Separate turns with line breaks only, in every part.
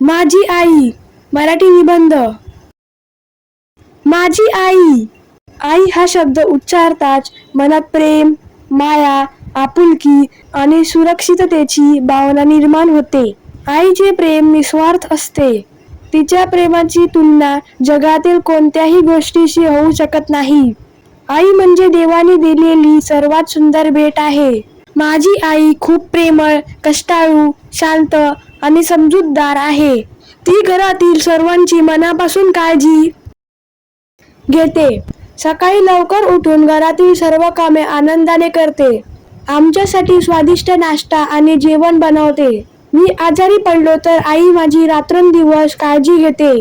माझी आई मराठी निबंध. माझी आई. आई हा शब्द उच्चारताच मनात प्रेम, माया, आपुलकी आणि सुरक्षिततेची भावना निर्माण होते. आईचे प्रेम निस्वार्थ असते. तिच्या प्रेमाची तुलना जगातील कोणत्याही गोष्टीशी होऊ शकत नाही. आई म्हणजे देवाने दिलेली सर्वात सुंदर भेट आहे. माझी आई खूप प्रेमळ, कष्टाळू, शांत आणि समजूतदार आहे. ती घरातील सर्वांची मनापासून काळजी घेते. सकाळी लवकर उठून घरातील सर्व कामे आनंदाने करते. आमच्यासाठी स्वादिष्ट नाश्ता आणि जेवण बनवते. मी आजारी पडलो तर आई माझी रात्रंदिवस काळजी घेते.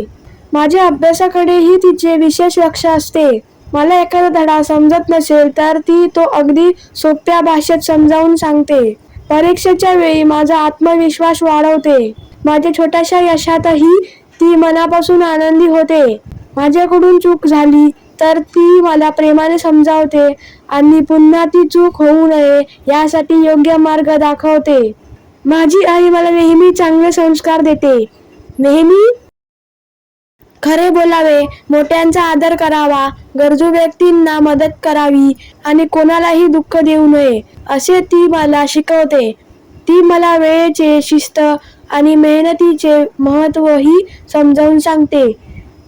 माझ्या अभ्यासाकडेही तिचे विशेष लक्ष असते. मला एखादा धडा समजत नसेल तर ती तो अगदी सोप्या भाषेत समजावून सांगते. परीक्षेच्या वेळी माझा आत्मविश्वास वाढवते. माझ्या छोट्याशा यशातही ती मनापासून आनंदी होते. माझ्याकडून चूक झाली तर ती मला प्रेमाने समजावते आणि पुन्हा ती चूक होऊ नये यासाठी योग्य मार्ग दाखवते. माझी आई मला नेहमी चांगले संस्कार देते. नेहमी खरे बोलावे, मोठ्यांचा आदर करावा, गरजू व्यक्तींना मदत करावी आणि कोणालाही दुःख देऊ नये असे ती मला शिकवते. ती मला वेळेचे, शिस्त आणि मेहनतीचे महत्त्वही समजावून सांगते.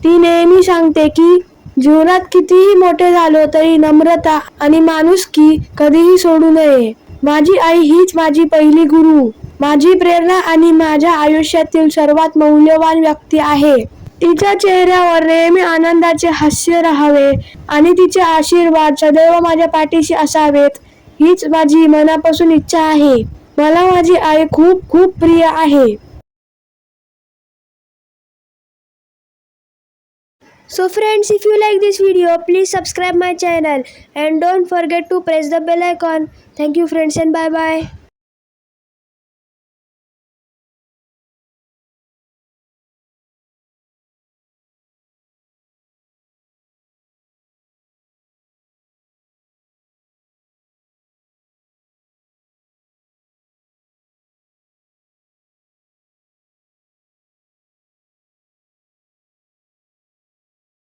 ती नेहमी सांगते की जीवनात कितीही मोठे झालो तरी नम्रता आणि माणुसकी कधीही सोडू नये. माझी आई हीच माझी पहिली गुरु, माझी प्रेरणा आणि माझ्या आयुष्यातील सर्वात मौल्यवान व्यक्ती आहे. तिच्या चेहऱ्यावर नेहमी आनंदाचे हास्य राहावे आणि तिचे आशीर्वाद सदैव माझ्या पाठीशी असावेत हीच माझी मनापासून इच्छा आहे. मला माझी आई खूप खूप प्रिय आहे. So friends, if you like this video, please subscribe my channel and don't forget to press the bell icon. Thank you friends and bye bye.